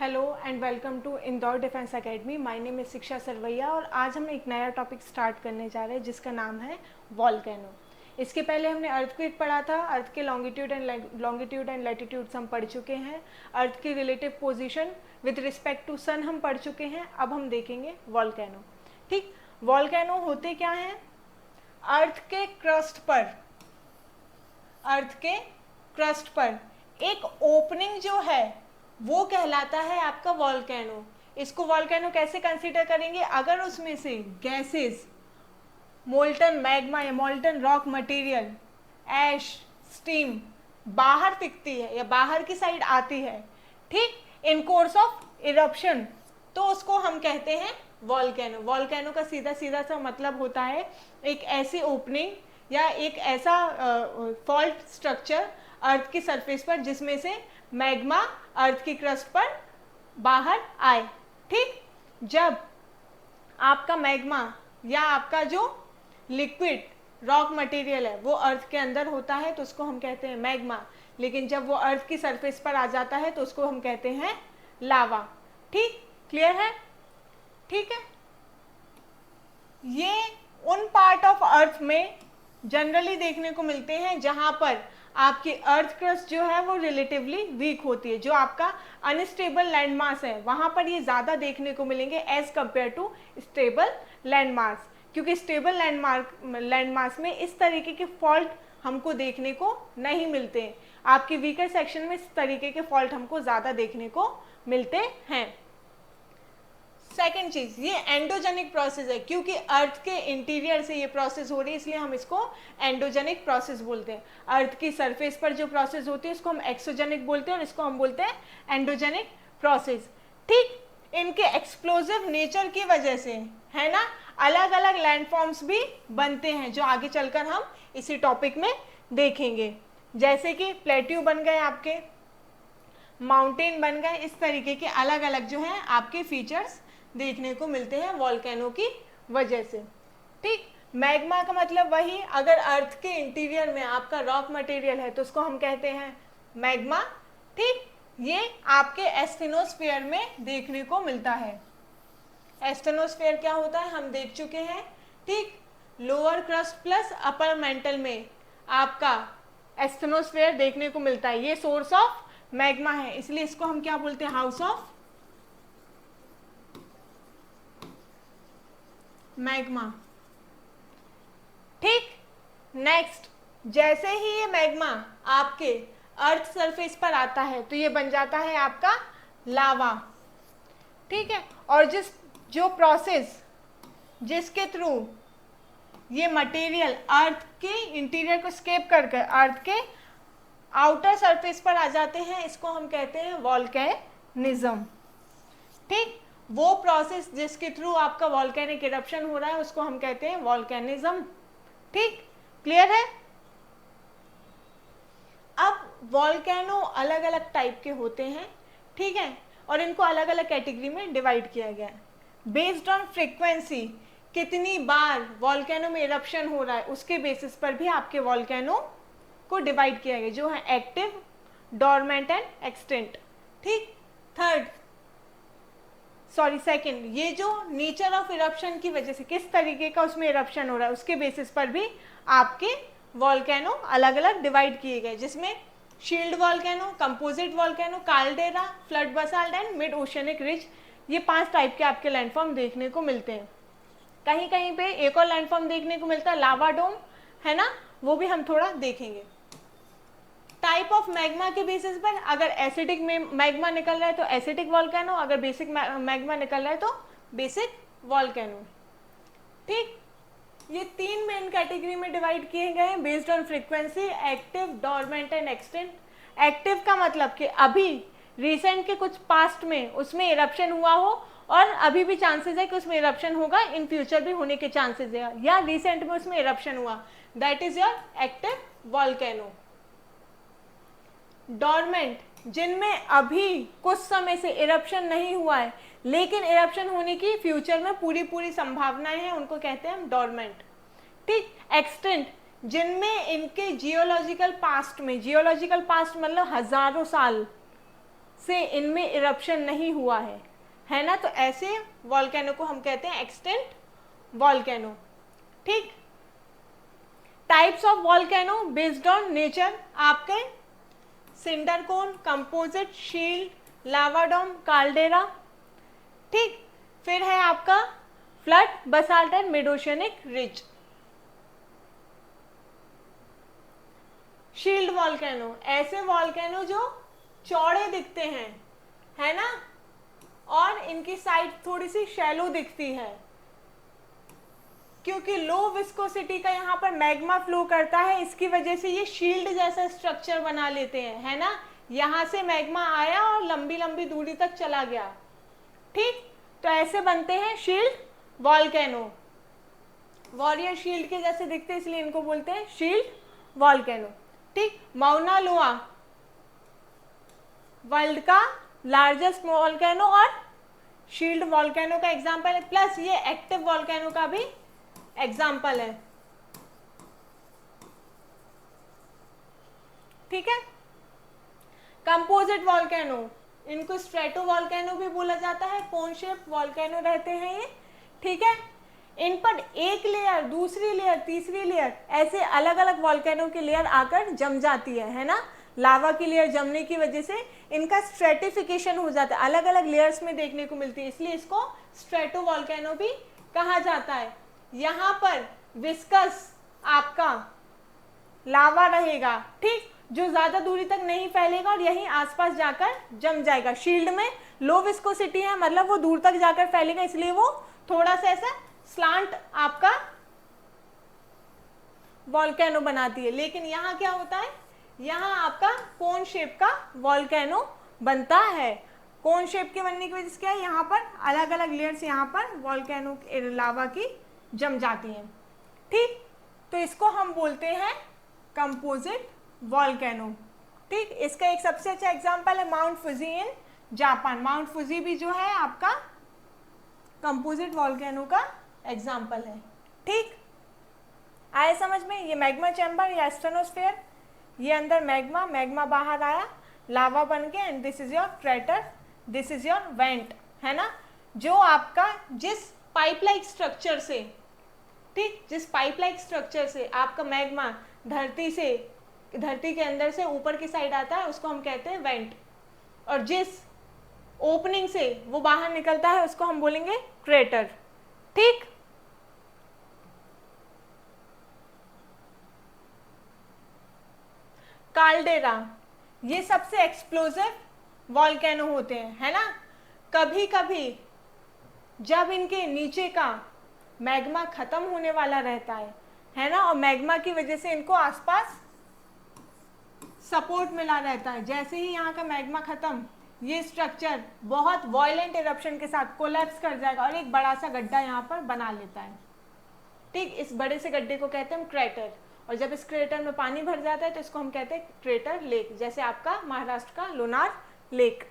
Hello and welcome to Indore defence academy. My name is Shiksha Sarvaiya और आज हम एक नया टॉपिक स्टार्ट करने जा रहे हैं जिसका नाम है वॉल्केनो। इसके पहले हमने अर्थक्वेक पढ़ा था। अर्थ के लॉन्गिट्यूड एंड लैटिट्यूड्स हम पढ़ चुके हैं। अर्थ की relative position with respect to sun हम पढ़ चुके हैं। अब हम देखेंगे वॉल्केनो। ठीक, वॉल्केनो होते क्या हैं? अर्थ के क्रस्ट पर एक ओपनिंग जो है वो कहलाता है आपका वॉल्केनो। इसको वॉल्केनो कैसे कंसीडर करेंगे? अगर उसमें से गैसेस, मोल्टन मैग्मा या मोल्टन रॉक मटेरियल, ऐश, स्टीम बाहर दिखती है या बाहर की साइड आती है, ठीक, इन कोर्स ऑफ इरप्शन, तो उसको हम कहते हैं वॉल्केनो। वॉल्केनो का सीधा सीधा सा मतलब होता है एक ऐसी ओपनिंग या एक ऐसा फॉल्ट स्ट्रक्चर अर्थ की सरफेस पर जिसमें से मैग्मा अर्थ की क्रस्ट पर बाहर आए। ठीक, जब आपका मैग्मा या आपका जो लिक्विड रॉक मटेरियल है वो अर्थ के अंदर होता है तो उसको हम कहते हैं मैग्मा, लेकिन जब वो अर्थ की सरफेस पर आ जाता है तो उसको हम कहते हैं लावा। ठीक, क्लियर है? ठीक है, ये उन पार्ट ऑफ अर्थ में जनरली देखने को मिलते हैं जहां पर आपकी अर्थ क्रस्ट जो है वो रिलेटिवली वीक होती है। जो आपका अनस्टेबल लैंडमास है वहां पर ये ज़्यादा देखने को मिलेंगे as compared to stable landmass, क्योंकि स्टेबल लैंडमास में इस तरीके के फॉल्ट हमको देखने को नहीं मिलते हैं। आपके वीकर सेक्शन में इस तरीके के फॉल्ट हमको ज़्यादा देखने को मिलते हैं। सेकेंड चीज, ये एंडोजेनिक प्रोसेस है, क्योंकि अर्थ के इंटीरियर से ये प्रोसेस हो रही है इसलिए हम इसको एंडोजेनिक प्रोसेस बोलते हैं। अर्थ की सरफेस पर जो प्रोसेस होती है उसको हम एक्सोजेनिक बोलते हैं और इसको हम बोलते हैं एंडोजेनिक प्रोसेस। ठीक, इनके एक्सप्लोजिव नेचर की वजह से, है ना, अलग अलग लैंडफॉर्म्स भी बनते हैं जो आगे चलकर हम इसी टॉपिक में देखेंगे। जैसे कि प्लेट्यू बन गए, आपके माउंटेन बन गए, इस तरीके के अलग अलग जो है आपके फीचर्स देखने को मिलते हैं वॉल्केनो की वजह से। ठीक, मैग्मा का मतलब वही, अगर अर्थ के इंटीरियर में आपका रॉक मटेरियल है तो उसको हम कहते हैं मैग्मा। ठीक, ये आपके एस्टेनोस्फेयर में देखने को मिलता है। एस्टेनोस्फेयर क्या होता है हम देख चुके हैं। ठीक, lower crust plus upper mantle में आपका एस्टेनोस्फेयर देखने को मिलता है। ये सोर्स ऑफ मैग्मा है, इसलिए इसको हम क्या बोलते हैं? House of magma. ठीक, नेक्स्ट, जैसे ही ये मैग्मा आपके अर्थ सरफेस पर आता है तो ये बन जाता है आपका लावा। ठीक है, और जो प्रोसेस जिसके थ्रू ये मटेरियल अर्थ के इंटीरियर को स्केप कर अर्थ के आउटर सरफेस पर आ जाते हैं इसको हम कहते हैं वॉल्केनिज्म। ठीक, वो प्रोसेस जिसके थ्रू आपका वॉल्केनिक इरप्शन हो रहा है उसको हम कहते हैं वॉल्केनिज्म। ठीक, क्लियर है? अब वॉल्केनो अलग अलग टाइप के होते हैं, ठीक है, और इनको अलग अलग कैटेगरी में डिवाइड किया गया है बेस्ड ऑन फ्रीक्वेंसी। कितनी बार वॉल्केनो में इरप्शन हो रहा है उसके बेसिस पर भी आपके वॉल्केनो को डिवाइड किया गया, जो है एक्टिव, डोरमेंट एंड एक्सटिंक्ट। ठीक, सेकंड, ये जो नेचर ऑफ इरप्शन की वजह से किस तरीके का उसमें इरप्शन हो रहा है उसके बेसिस पर भी आपके वॉल्केनो अलग अलग डिवाइड किए गए, जिसमें shield volcano, composite volcano, caldera, flood basalt and mid oceanic ridge, ये 5 टाइप के आपके लैंडफॉर्म देखने को मिलते हैं। कहीं कहीं पे एक और लैंडफॉर्म देखने को मिलता है लावा डोम, है ना, वो भी हम थोड़ा देखेंगे। टाइप ऑफ मैग्मा के बेसिस पर, अगर एसिडिक मैग्मा निकल रहा है तो एसिडिक वॉल्केनो, अगर बेसिक मैग्मा निकल रहा है तो बेसिक वॉल्केनो। ठीक, ये 3 मेन कैटेगरी में डिवाइड किए गए हैं based on frequency, active, dormant and extinct. Active का मतलब कि अभी रिसेंट के कुछ पास्ट में उसमें इरप्शन हुआ हो और अभी भी चांसेस है कि उसमें इरप्शन होगा, इन फ्यूचर भी होने के चांसेस है, या रिसेंट में उसमें इरप्शन हुआ, that is your active volcano. Dormant, जिनमें अभी कुछ समय से इरप्शन नहीं हुआ है लेकिन इरप्शन होने की फ्यूचर में पूरी संभावनाएं हैं, उनको कहते हैं हम डॉर्मेंट। ठीक, एक्सटिंक्ट, जिनमें इनके जियोलॉजिकल पास्ट में, जियोलॉजिकल पास्ट मतलब हजारों साल से इनमें इरप्शन नहीं हुआ है ना। तो ऐसे वॉल्केनो को हम कहते हैं एक्सटिंक्ट वॉल्केनो। ठीक, types of volcano based on nature आपके सिंडर कोन, कंपोजिट, शील्ड, लावा डोम, काल्डेरा। ठीक, फिर है आपका flood, basalt and mid oceanic ridge. Shield volcano, ऐसे वॉल्केनो जो चौड़े दिखते हैं, है ना, और इनकी साइड थोड़ी सी शैलो दिखती है, क्योंकि लो विस्कोसिटी का यहाँ पर मैग्मा फ्लो करता है, इसकी वजह से ये शील्ड जैसा स्ट्रक्चर बना लेते हैं, है ना। यहाँ से मैग्मा आया और लंबी लंबी दूरी तक चला गया। ठीक, तो ऐसे बनते हैं शील्ड वॉल्केनो। वॉरियर शील्ड के जैसे दिखते हैं, इसलिए इनको बोलते हैं शील्ड वॉल्केनो। ठीक, माउना लोआ वर्ल्ड का लार्जेस्ट वॉल्केनो और शील्ड वॉल्केनो का एग्जाम्पल है, प्लस ये एक्टिव वॉल्केनो का भी एग्जाम्पल है। ठीक है, कंपोजिट वॉल्केनो, इनको स्ट्रेटो वॉल्केनो भी बोला जाता है, कोन शेप वॉल्केनो रहते हैं ये। ठीक है, इन पर एक लेयर, दूसरी लेयर, तीसरी लेयर, ऐसे अलग अलग वॉल्केनो की लेयर आकर जम जाती है ना। लावा की लेयर जमने की वजह से इनका स्ट्रेटिफिकेशन हो जाता है, अलग अलग लेयर्स में देखने को मिलती है, इसलिए इसको स्ट्रेटो वॉल्केनो भी कहा जाता है। यहाँ पर विस्कस आपका लावा रहेगा, ठीक, जो ज्यादा दूरी तक नहीं फैलेगा और यहीं आसपास जाकर जम जाएगा। शील्ड में लो विस्कोसिटी है, मतलब वो दूर तक जाकर फैलेगा, इसलिए वो थोड़ा सा ऐसा स्लांट आपका वॉल्केनो बनाती है। लेकिन यहाँ क्या होता है, यहाँ आपका कोन शेप का वॉल्केनो बनता है। कोन शेप के बनने की वजह से क्या है, यहाँ पर अलग अलग लेयर्स यहाँ पर वॉल्केनो लावा की जम जाती हैं। ठीक, तो इसको हम बोलते हैं कंपोजिट वॉल्केनो। ठीक, इसका एक सबसे अच्छा एग्जांपल है Mount Fuji in Japan. Mount Fuji भी जो है आपका कंपोजिट वॉल्केनो का एग्जाम्पल है। ठीक, आए समझ में। ये मैग्मा चैम्बर या स्टेनोस्फेयर, ये अंदर मैग्मा, मैग्मा बाहर आया लावा बन के, and this is your crater, this is your went, है ना। जो आपका जिस पाइप लाइक स्ट्रक्चर से, ठीक, जिस पाइप लाइक स्ट्रक्चर से आपका मैग्मा धरती के अंदर से ऊपर की साइड आता है, उसको हम कहते हैं वेंट, और जिस ओपनिंग से वो बाहर निकलता है उसको हम बोलेंगे क्रेटर। ठीक, काल्डेरा, ये सबसे एक्सप्लोसिव वॉल्केनो होते हैं, है ना। कभी कभी जब इनके नीचे का मैग्मा खत्म होने वाला रहता है ना, और मैग्मा की वजह से इनको आसपास सपोर्ट मिला रहता है, जैसे ही यहाँ का मैग्मा खत्म, ये स्ट्रक्चर बहुत वॉयलेंट इरप्शन के साथ कोलैप्स कर जाएगा और एक बड़ा सा गड्ढा यहाँ पर बना लेता है। ठीक, इस बड़े से गड्ढे को कहते हैं क्रेटर, और जब इस क्रेटर में पानी भर जाता है तो इसको हम कहते हैं क्रेटर लेक, जैसे आपका महाराष्ट्र का लोनार लेक।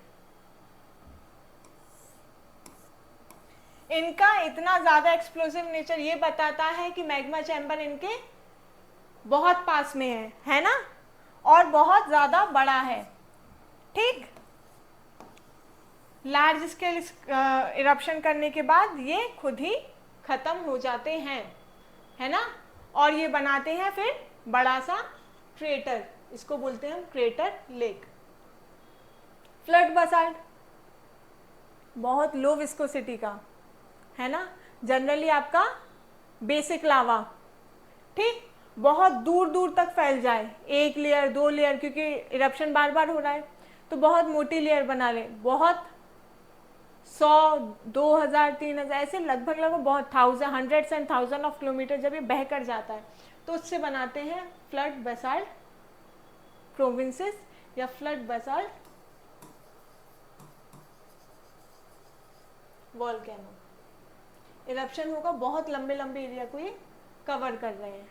इनका इतना ज्यादा एक्सप्लोसिव नेचर ये बताता है कि मैग्मा चैम्बर इनके बहुत पास में है ना, और बहुत ज्यादा बड़ा है। ठीक, लार्ज स्केल इरप्शन करने के बाद ये खुद ही खत्म हो जाते हैं, है ना, और ये बनाते हैं फिर बड़ा सा क्रेटर, इसको बोलते हैं हम क्रेटर लेक। फ्लड बसाल्ट बहुत लो विस्कोसिटी का, है ना, जनरली आपका बेसिक लावा, ठीक, बहुत दूर दूर तक फैल जाए, एक लेयर, दो लेयर, क्योंकि इरप्शन बार बार हो रहा है तो बहुत मोटी लेयर बना ले, बहुत 100, 2000, 3000 ऐसे लगभग बहुत hundreds and thousand of kilometre जब ये बह कर जाता है तो उससे बनाते हैं फ्लड बसाल्ट प्रोविंसेस या फ्लड बसाल्ट वॉल्केनो। इरप्शन होगा, बहुत लंबे लंबे एरिया को ये कवर कर रहे हैं।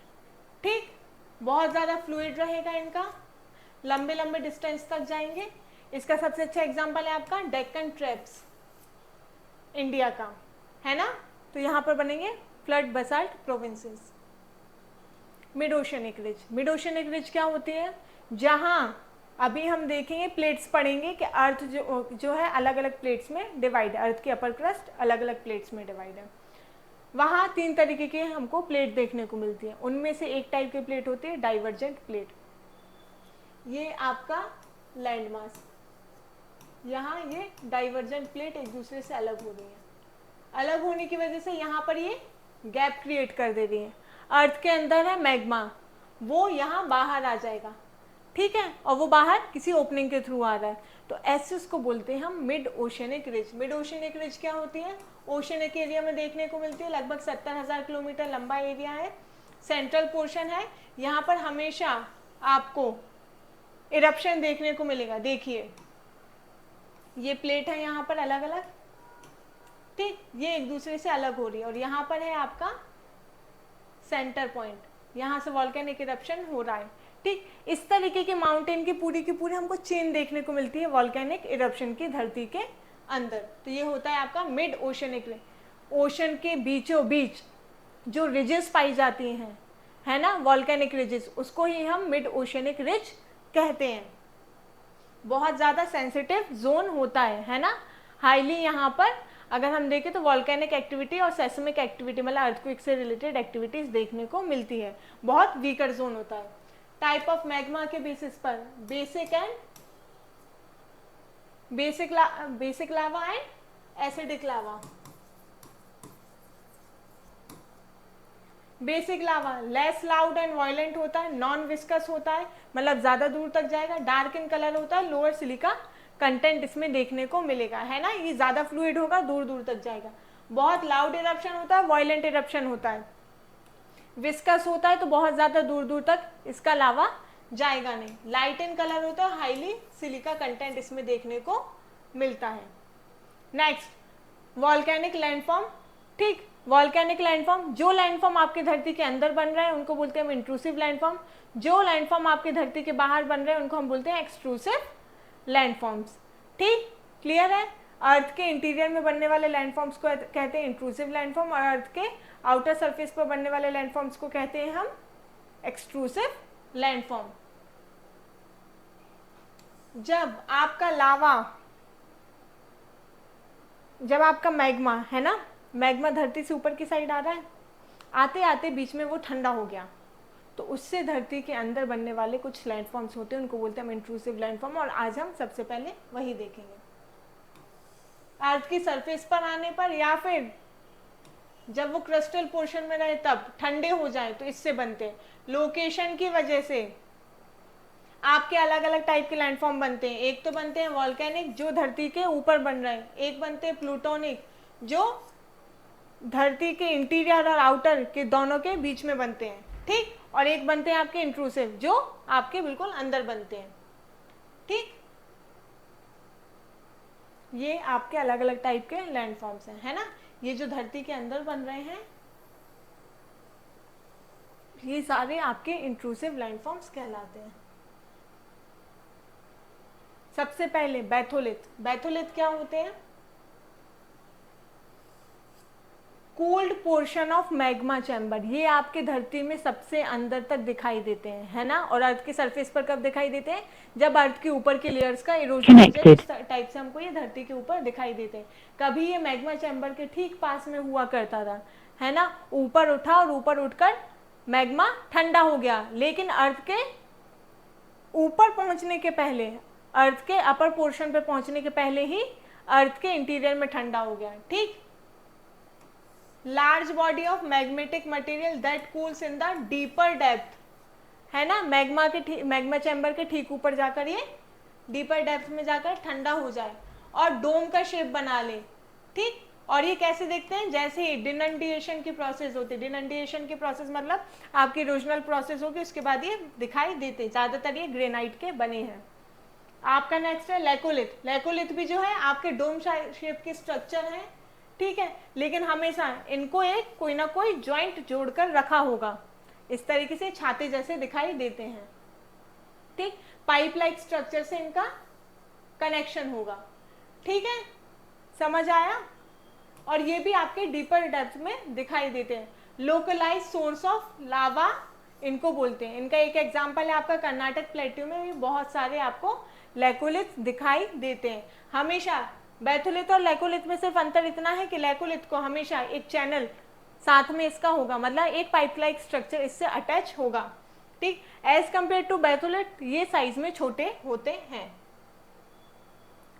ठीक, बहुत ज़्यादा फ्लूइड रहेगा इनका, लंबे लंबे डिस्टेंस तक जाएंगे। इसका सबसे अच्छा एग्जांपल है आपका डेक्कन ट्रैप्स इंडिया का, है ना। तो यहाँ पर बनेंगे flood basalt provinces. Mid oceanic ridge, mid oceanic ridge क्या होती है, जहाँ अभी हम देखेंगे, प्लेट्स पढ़ेंगे कि अर्थ जो है अलग अलग प्लेट्स में डिवाइड है, अर्थ की अपर क्रस्ट अलग अलग प्लेट्स में डिवाइड है। वहाँ 3 तरीके के हमको प्लेट देखने को मिलती है, उनमें से एक टाइप की प्लेट होती है डाइवर्जेंट प्लेट। ये आपका लैंड मास, यहाँ ये डाइवर्जेंट प्लेट एक दूसरे से अलग हो रही है, अलग होने की वजह से यहाँ पर ये गैप क्रिएट कर दे रही है। अर्थ के अंदर है मैग्मा, वो यहाँ बाहर आ जाएगा, ठीक है, और वो बाहर किसी ओपनिंग के थ्रू आ रहा है, तो ऐसे उसको बोलते हैं हम mid oceanic ridge. Mid oceanic ridge क्या होती है? ओशनिक एरिया में देखने को मिलती है, लगभग 70,000 किलोमीटर लंबा एरिया है, सेंट्रल पोर्शन है, यहाँ पर हमेशा आपको इरप्शन देखने को मिलेगा। देखिए ये प्लेट है यहाँ पर अलग अलग, ठीक, ये एक दूसरे से अलग हो रही है, और यहाँ पर है आपका सेंटर पॉइंट, यहाँ से वॉल्केनिक इरप्शन हो रहा है, ठीक। इस तरीके के माउंटेन की पूरी हमको चेन देखने को मिलती है वॉल्केनिक इरप्शन की धरती के अंदर। तो ये होता है आपका मिड ओशनिक रिज। ओशन के बीचों बीच जो रिजेस पाई जाती हैं, है ना, वॉल्केनिक रिजेस, उसको ही हम मिड ओशनिक रिज कहते हैं। बहुत ज़्यादा सेंसिटिव जोन होता है ना, हाईली यहाँ पर अगर हम देखें तो वॉल्केनिक एक्टिविटी और सेस्मिक एक्टिविटी, मतलब अर्थक्वेक से रिलेटेड एक्टिविटीज देखने को मिलती है। बहुत वीकर जोन होता है। टाइप ऑफ मैग्मा के बेसिस पर basic lava and acidic lava. Basic lava less loud and violent होता है, नॉन विस्कस होता है, मतलब ज़्यादा दूर तक जाएगा, डार्क इन कलर होता है, लोअर सिलिका कंटेंट इसमें देखने को मिलेगा, है ना, ये ज़्यादा फ्लूइड होगा, दूर दूर तक जाएगा। बहुत लाउड इरप्शन होता है, वायलेंट इरप्शन होता है। विस्कस होता है तो बहुत ज़्यादा दूर दूर तक इसका लावा जाएगा नहीं। लाइट इन कलर होता है, हाईली सिलिका कंटेंट इसमें देखने को मिलता है। नेक्स्ट वॉल्केनिक लैंडफॉर्म, ठीक। वॉल्केनिक लैंडफॉर्म, जो लैंडफॉर्म आपके धरती के अंदर बन रहा है उनको बोलते हैं हम इंट्रूसिव लैंडफॉर्म, जो लैंडफॉर्म आपके धरती के बाहर बन रहे हैं उनको हम बोलते हैं एक्सट्रूसिव लैंडफॉर्म्स, ठीक, क्लियर है। अर्थ के इंटीरियर में बनने वाले लैंडफॉर्म्स को कहते हैं इंट्रूसिव लैंडफॉर्म, और अर्थ के आउटर सरफेस पर बनने वाले लैंडफॉर्म्स को कहते हैं हम एक्सट्रूसिव लैंडफॉर्म। जब आपका मैग्मा है ना, मैग्मा धरती से ऊपर की साइड आ रहा है, आते आते बीच में वो ठंडा हो गया, तो उससे धरती के अंदर बनने वाले कुछ लैंडफॉर्म्स होते हैं, उनको बोलते हैं हम इंट्रूसिव लैंडफॉर्म, और आज हम सबसे पहले वही देखेंगे। अर्थ की सरफेस पर आने पर या फिर जब वो क्रिस्टल पोर्शन में रहे तब ठंडे हो जाए तो इससे बनते हैं। लोकेशन की वजह से आपके अलग अलग टाइप के लैंडफॉर्म बनते हैं। एक तो बनते हैं वॉल्केनिक जो धरती के ऊपर बन रहे हैं, एक बनते हैं प्लूटोनिक जो धरती के इंटीरियर और आउटर के दोनों के बीच में बनते हैं, ठीक, और एक बनते हैं आपके इंट्रूसिव जो आपके बिल्कुल अंदर बनते हैं, ठीक। ये आपके अलग अलग टाइप के लैंडफॉर्म्स हैं, है ना। ये जो धरती के अंदर बन रहे हैं ये सारे आपके इंट्रूसिव लैंडफॉर्म्स कहलाते हैं। सबसे पहले बैथोलिथ। बैथोलिथ क्या होते हैं? Cold portion of magma chamber. ये आपके धरती में सबसे अंदर तक दिखाई देते हैं, है ना। और अर्थ के सरफेस पर कब दिखाई देते हैं? जब अर्थ के ऊपर के लेयर्स का इरोजन हो जाए, इस टाइप से हमको ये धरती के ऊपर दिखाई देते हैं। कभी ये मैग्मा चैम्बर के ठीक पास में हुआ करता था, है ना। ऊपर उठा और ऊपर उठकर मैग्मा ठंडा हो गया, लेकिन अर्थ के ऊपर पहुंचने के पहले, अर्थ के अपर पोर्शन पे पहुंचने के पहले ही अर्थ के इंटीरियर में ठंडा हो गया, ठीक। Large body of magmatic material that cools in the deeper depth, है ना। मैग्मा चैम्बर के ठीक ऊपर जाकर ये डीपर डेप्थ में जाकर ठंडा हो जाए और डोम का शेप बना ले, ठीक। और ये कैसे देखते हैं? जैसे ही डिनंडिएशन की प्रोसेस होती है, डिनंडिएशन की प्रोसेस मतलब आपकी इरोजनल प्रोसेस होगी, उसके बाद ये दिखाई देते। ज्यादातर ये ग्रेनाइट के बने हैं। आपका नेक्स्ट है लैकोलिथ। लैकोलिथ भी जो है आपके डोम शेप के स्ट्रक्चर है, ठीक है, लेकिन हमेशा इनको एक कोई ना कोई जॉइंट जोड़कर रखा होगा, इस तरीके से छाते जैसे दिखाई देते हैं, ठीक। पाइप लाइक स्ट्रक्चर से इनका कनेक्शन होगा, ठीक है, समझ आया। और ये भी आपके डीपर डेप्थ में दिखाई देते हैं। लोकलाइज सोर्स ऑफ लावा इनको बोलते हैं। इनका एक एग्जाम्पल है आपका कर्नाटक प्लेट्यू में भी बहुत सारे आपको लैकोलिथ दिखाई देते हैं। हमेशा बैथोलिथ और लैकोलिथ में सिर्फ अंतर इतना है कि लैकोलिथ को हमेशा एक चैनल साथ में इसका होगा, मतलब एक पाइप लाइक स्ट्रक्चर इससे अटैच होगा, ठीक। एज कंपेयर टू बैथोलिथ ये साइज में छोटे होते हैं।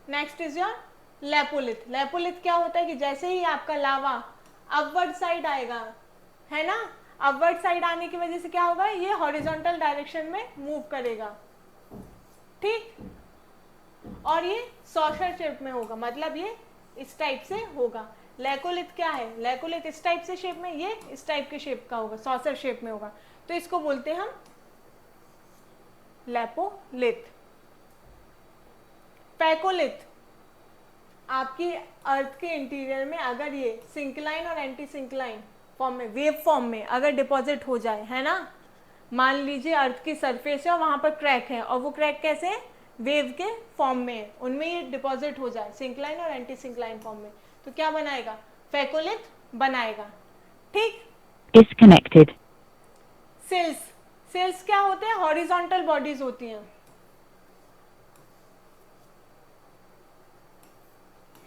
Next is your lopolith. Lopolith क्या होता है कि जैसे ही आपका लावा अपवर्ड साइड आएगा, है ना, अपवर्ड साइड आने की वजह से क्या होगा, ये हॉरिजॉन्टल डायरेक्शन में मूव करेगा, ठीक, और ये सॉसर शेप में होगा, मतलब ये इस टाइप से होगा। लैकोलिथ क्या है, लैकोलिथ इस टाइप से शेप में, ये इस टाइप के शेप का होगा, सॉसर शेप में होगा, तो इसको बोलते हैं हम लैपोलिथ। पैकोलिथ आपकी अर्थ के इंटीरियर में अगर ये सिंक्लाइन और एंटी सिंक्लाइन फॉर्म में, वेव फॉर्म में अगर डिपॉजिट हो जाए, है ना, मान लीजिए अर्थ की सरफेस है और वहां पर क्रैक है, और वो क्रैक कैसे है, वेव के फॉर्म में है, उनमें ये डिपॉजिट हो जाए सिंक्लाइन और एंटी सिंक्लाइन फॉर्म में, तो क्या बनाएगा, फैकोलिथ बनाएगा, ठीक। Disconnected. सिल्स, सिल्स क्या होते हैं, हॉरिजॉन्टल बॉडीज होती हैं,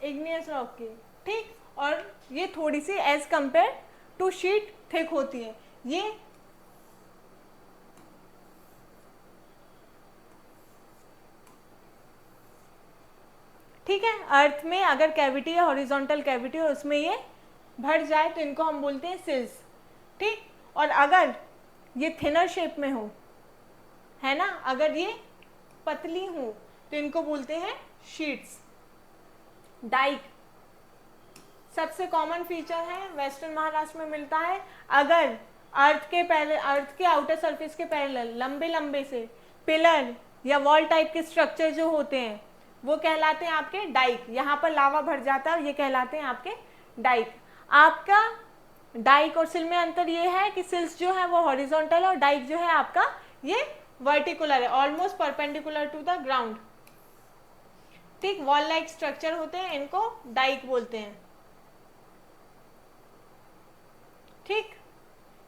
इग्नियस रॉक की, ठीक, और ये थोड़ी सी as compared to sheet thick होती है। ये ठीक है, अर्थ में अगर कैविटी है, हॉरिजॉन्टल कैविटी और उसमें ये भर जाए तो इनको हम बोलते हैं सिल्स, ठीक। और अगर ये थिनर शेप में हो, है ना, अगर ये पतली हो तो इनको बोलते हैं शीट्स। डाइक सबसे कॉमन फीचर है, वेस्टर्न महाराष्ट्र में मिलता है। अगर अर्थ के आउटर सरफेस के पैरेलल लंबे लंबे से पिलर या वॉल टाइप के स्ट्रक्चर जो होते हैं वो कहलाते हैं आपके डाइक। यहाँ पर लावा भर जाता है और ये कहलाते हैं आपके डाइक। आपका डाइक और सिल में अंतर ये है कि सिल्स जो है वो हॉरिजॉन्टल और डाइक जो है आपका ये वर्टिकुलर है, almost perpendicular to the ground, ठीक। वॉल लाइक स्ट्रक्चर होते हैं, इनको डाइक बोलते हैं, ठीक।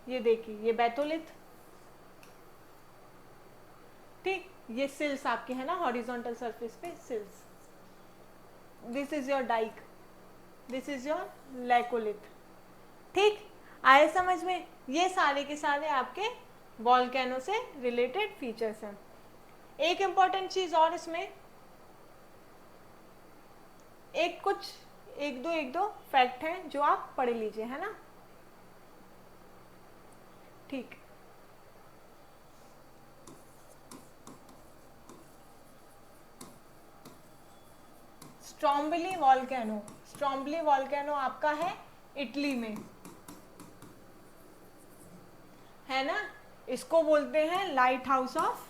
ये देखिए, ये बैथोलिथ, ठीक, ये सिल्स आपके है ना, हॉरिजॉन्टल सरफेस पे sills. This is your dyke, this is your laccolith, ठीक। आए समझ में, ये सारे के सारे आपके वॉल्केनो से रिलेटेड फीचर्स हैं। एक इंपॉर्टेंट चीज और इसमें, एक दो फैक्ट हैं जो आप पढ़ लीजिए, है ना, ठीक। स्ट्रोम्बोली वॉल्केनो, स्ट्रोम्बोली वॉल्केनो आपका है इटली में, है ना, इसको बोलते हैं लाइट हाउस ऑफ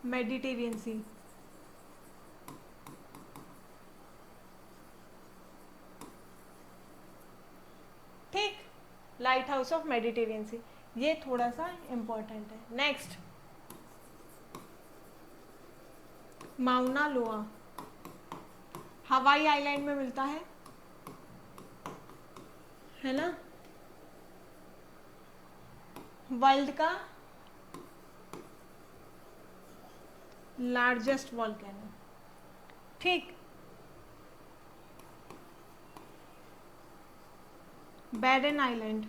मेडिटेरियन सी, ठीक, लाइट हाउस ऑफ मेडिटेरियन सी, ये थोड़ा सा इंपॉर्टेंट है। नेक्स्ट, माउना लोआ हवाई आइलैंड में मिलता है ना, वर्ल्ड का लार्जेस्ट वॉल्केनो, ठीक। बैरन आइलैंड,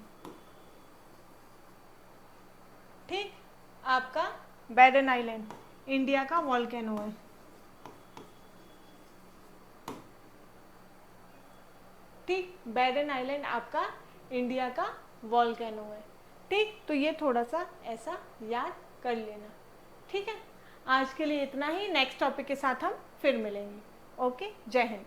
ठीक, आपका बैरन आइलैंड इंडिया का वॉल्केनो है, ठीक। बैरन आइलैंड आपका इंडिया का वॉल्केनो है, ठीक। तो ये थोड़ा सा ऐसा याद कर लेना, ठीक है। आज के लिए इतना ही, नेक्स्ट टॉपिक के साथ हम फिर मिलेंगे। ओके, जय हिंद।